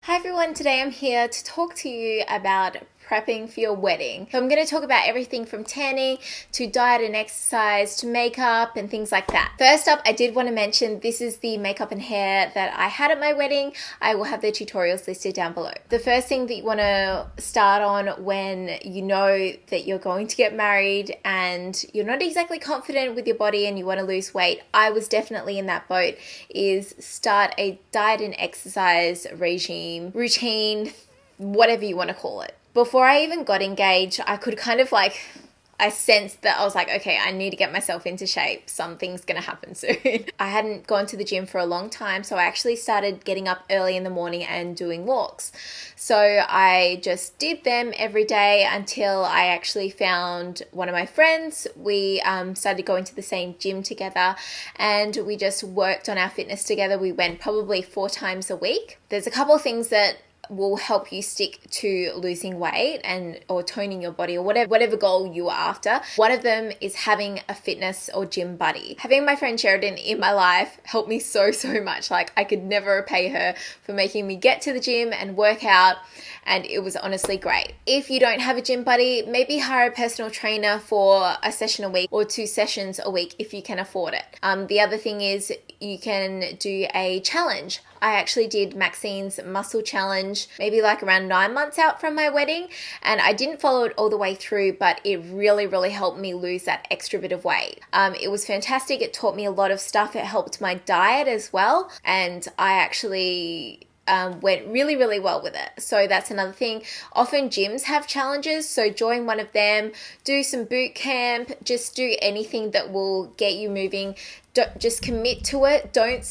Hi everyone, today I'm here to talk to you about prepping for your wedding. So I'm going to talk about everything from tanning to diet and exercise to makeup and things like that. First up, I did want to mention this is the makeup and hair that I had at my wedding. I will have the tutorials listed down below. The first thing that you want to start on when you know that you're going to get married and you're not exactly confident with your body and you want to lose weight, I was definitely in that boat, is start a diet and exercise regime, routine, whatever you want to call it. Before I even got engaged, I could I sensed that I was like, okay, I need to get myself into shape. Something's going to happen soon. I hadn't gone to the gym for a long time, so I actually started getting up early in the morning and doing walks. So I just did them every day until I actually found one of my friends. We started going to the same gym together and we just worked on our fitness together. We went probably 4 times a week. There's a couple of things that will help you stick to losing weight and or toning your body or whatever goal you are after. One of them is having a fitness or gym buddy. Having my friend Sheridan in my life helped me so much. Like, I could never repay her for making me get to the gym and work out, and it was honestly great. If you don't have a gym buddy, maybe hire a personal trainer for a session a week or 2 sessions a week if you can afford it. The other thing is you can do a challenge. I actually did Maxine's muscle challenge maybe like around 9 months out from my wedding, and I didn't follow it all the way through, but it really helped me lose that extra bit of weight. It was fantastic. It taught me a lot of stuff. It helped my diet as well, and I actually went really well with it. So that's another thing. Often gyms have challenges, so join one of them, do some boot camp, just do anything that will get you moving. Just commit to it. Don't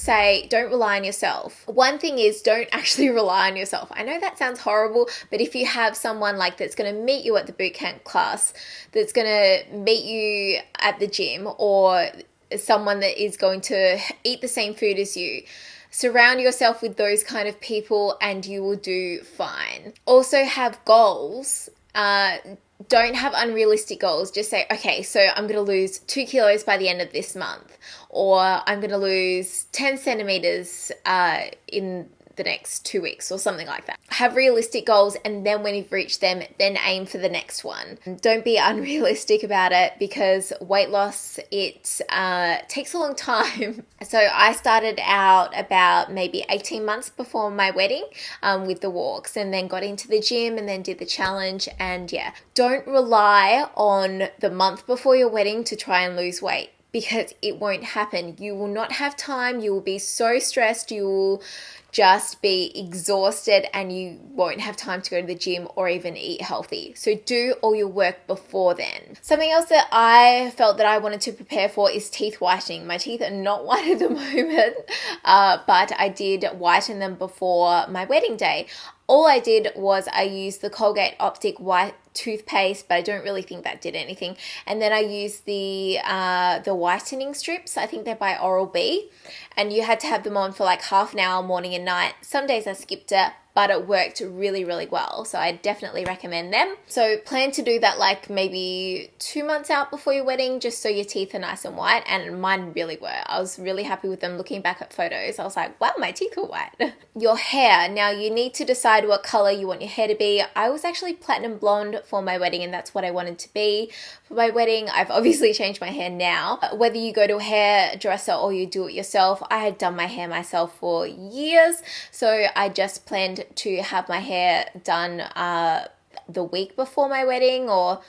rely on yourself. One thing is, don't actually rely on yourself. I know that sounds horrible, but if you have someone like that's going to meet you at the boot camp class, that's going to meet you at the gym, or someone that is going to eat the same food as you, surround yourself with those kind of people and you will do fine. Also have goals. Don't have unrealistic goals. Just say, okay, so I'm going to lose 2 kilos by the end of this month, or I'm going to lose 10 centimeters in the next 2 weeks or something like that. Have realistic goals, and then when you've reached them, then aim for the next one. Don't be unrealistic about it, because weight loss, it takes a long time. So I started out about maybe 18 months before my wedding with the walks, and then got into the gym and then did the challenge. And yeah, don't rely on the month before your wedding to try and lose weight, because it won't happen. You will not have time. You will be so stressed. You will just be exhausted and you won't have time to go to the gym or even eat healthy. So do all your work before then. Something else that I felt that I wanted to prepare for is teeth whitening. My teeth are not white at the moment, but I did whiten them before my wedding day. All I did was I used the Colgate Optic White toothpaste, but I don't really think that did anything. And then I used the whitening strips. I think they're by Oral-B, and you had to have them on for like half an hour morning and night. Some days I skipped it, but it worked really well. So I definitely recommend them. So plan to do that like maybe 2 months out before your wedding, just so your teeth are nice and white. And mine really were. I was really happy with them. Looking back at photos, I was like, wow, my teeth are white. Your hair. Now you need to decide what color you want your hair to be. I was actually platinum blonde for my wedding, and that's what I wanted to be for my wedding. I've obviously changed my hair now. Whether you go to a hairdresser or you do it yourself, I had done my hair myself for years. So I just planned to have my hair done the week before my wedding, or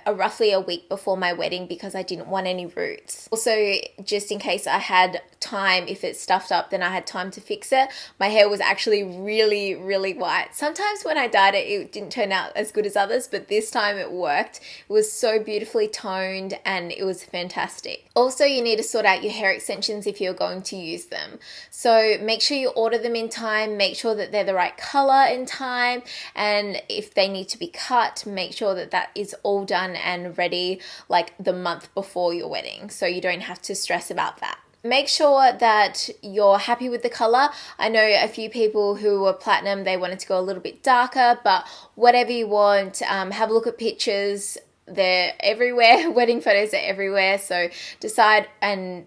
roughly a week before my wedding, because I didn't want any roots. Also, just in case I had time, if it's stuffed up, then I had time to fix it. My hair was actually really white. Sometimes when I dyed it, it didn't turn out as good as others, but this time it worked. It was so beautifully toned and it was fantastic. Also, you need to sort out your hair extensions if you're going to use them. So make sure you order them in time, make sure that they're the right color in time, and if they need to be cut, make sure that that is all done and ready like the month before your wedding, so you don't have to stress about that. Make sure that you're happy with the color. I know a few people who were platinum, they wanted to go a little bit darker, but whatever you want, have a look at pictures. They're everywhere. Wedding photos are everywhere. So decide, and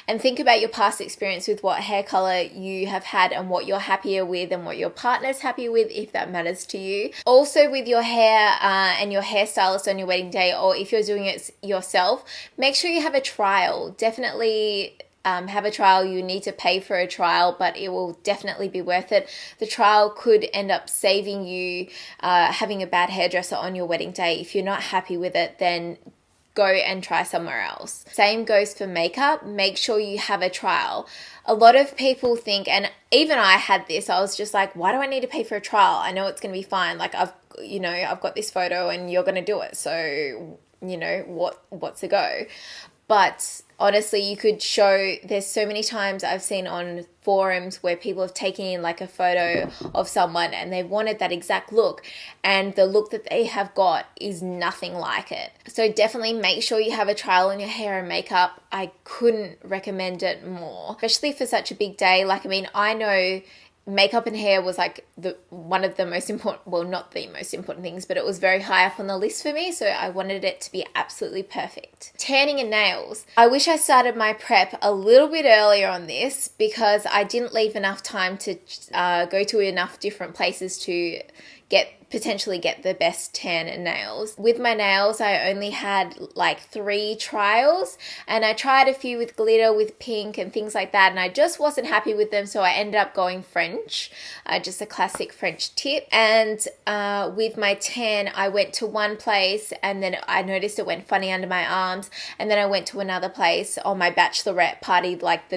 and think about your past experience with what hair color you have had and what you're happier with and what your partner's happy with, if that matters to you. Also, with your hair and your hairstylist on your wedding day, or if you're doing it yourself, make sure you have a trial. Definitely have a trial. You need to pay for a trial, but it will definitely be worth it. The trial could end up saving you having a bad hairdresser on your wedding day. If you're not happy with it, then go and try somewhere else. Same goes for makeup. Make sure you have a trial. A lot of people think, and even I had this, I was just like, why do I need to pay for a trial? I know it's going to be fine. Like I've got this photo and you're going to do it. So, what's a go? But honestly, you could show, there's so many times I've seen on forums where people have taken in like a photo of someone and they wanted that exact look, and the look that they have got is nothing like it. So definitely make sure you have a trial on your hair and makeup. I couldn't recommend it more, especially for such a big day. I know makeup and hair was like one of the most important, well, not the most important things, but it was very high up on the list for me. So I wanted it to be absolutely perfect. Tanning and nails. I wish I started my prep a little bit earlier on this, because I didn't leave enough time to go to enough different places to potentially get the best tan and nails. With my nails, I only had like 3 trials, and I tried a few with glitter, with pink and things like that, and I just wasn't happy with them, so I ended up going French, just a classic French tip. And with my tan, I went to one place and then I noticed it went funny under my arms, and then I went to another place on my bachelorette party like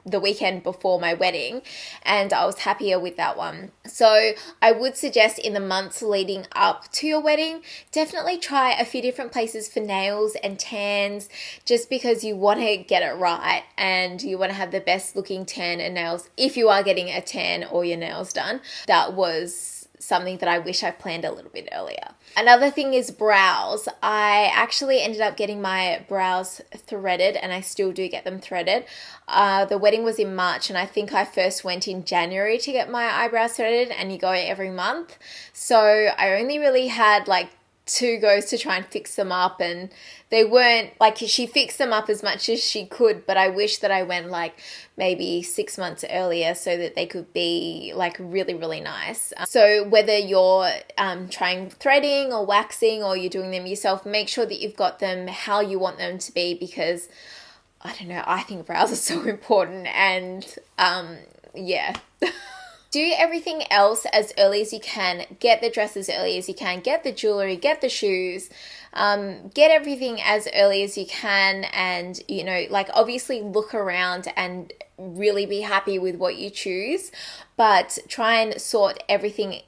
the weekend before my wedding, and I was happier with that one. So I would suggest in the months leading up to your wedding, definitely try a few different places for nails and tans, just because you want to get it right and you want to have the best looking tan and nails if you are getting a tan or your nails done. That was something that I wish I planned a little bit earlier. Another thing is brows. I actually ended up getting my brows threaded, and I still do get them threaded. The wedding was in March, and I think I first went in January to get my eyebrows threaded, and you go every month. So I only really had like 2 goes to try and fix them up, and they weren't like, she fixed them up as much as she could, but I wish that I went like maybe 6 months earlier so that they could be like really, really nice. So whether you're trying threading or waxing, or you're doing them yourself, make sure that you've got them how you want them to be, because I don't know, I think brows are so important. And yeah. Do everything else as early as you can. Get the dress as early as you can. Get the jewelry, get the shoes. Get everything as early as you can. And, obviously look around and really be happy with what you choose. But try and sort everything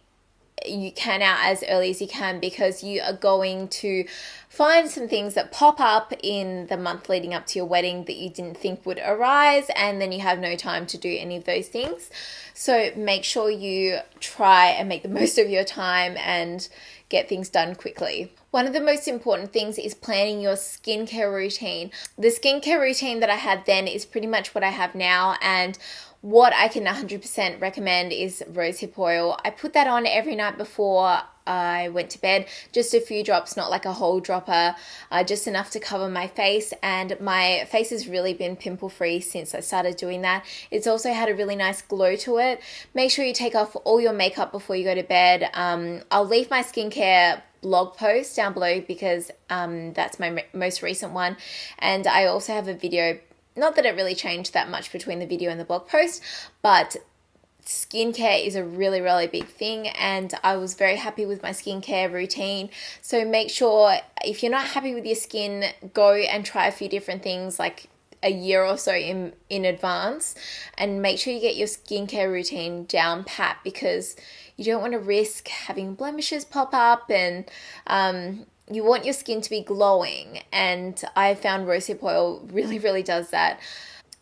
you can out as early as you can, because you are going to find some things that pop up in the month leading up to your wedding that you didn't think would arise, and then you have no time to do any of those things. So make sure you try and make the most of your time and get things done quickly. One of the most important things is planning your skincare routine. The skincare routine that I had then is pretty much what I have now, and what I can 100% recommend is rosehip oil. I put that on every night before I went to bed, just a few drops, not like a whole dropper, just enough to cover my face. And my face has really been pimple free since I started doing that. It's also had a really nice glow to it. Make sure you take off all your makeup before you go to bed. I'll leave my skincare blog post down below, because that's my most recent one. And I also have a video. Not that it really changed that much between the video and the blog post, but skincare is a really, really big thing, and I was very happy with my skincare routine. So make sure, if you're not happy with your skin, go and try a few different things like a year or so in advance, and make sure you get your skincare routine down pat, because you don't want to risk having blemishes pop up, and you want your skin to be glowing, and I found rosehip oil really, really does that.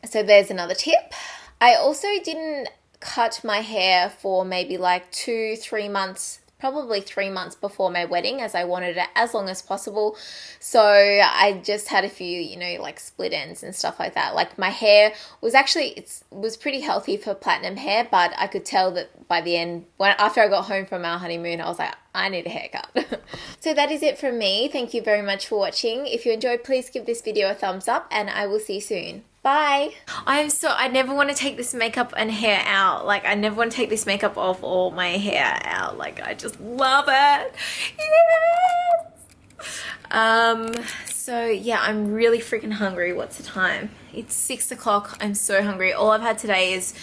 So there's another tip. I also didn't cut my hair for maybe like 2-3 months, probably 3 months before my wedding, as I wanted it as long as possible. So I just had a few, like split ends and stuff like that. Like my hair was actually, it was pretty healthy for platinum hair, but I could tell that by the end, after I got home from our honeymoon, I was like, I need a haircut. So that is it from me. Thank you very much for watching. If you enjoyed, please give this video a thumbs up, and I will see you soon. Bye. I never want to take this makeup and hair out. Like, I never want to take this makeup off or my hair out. Like, I just love it. Yes! So yeah, I'm really freaking hungry. What's the time? It's 6 o'clock. I'm so hungry. All I've had today is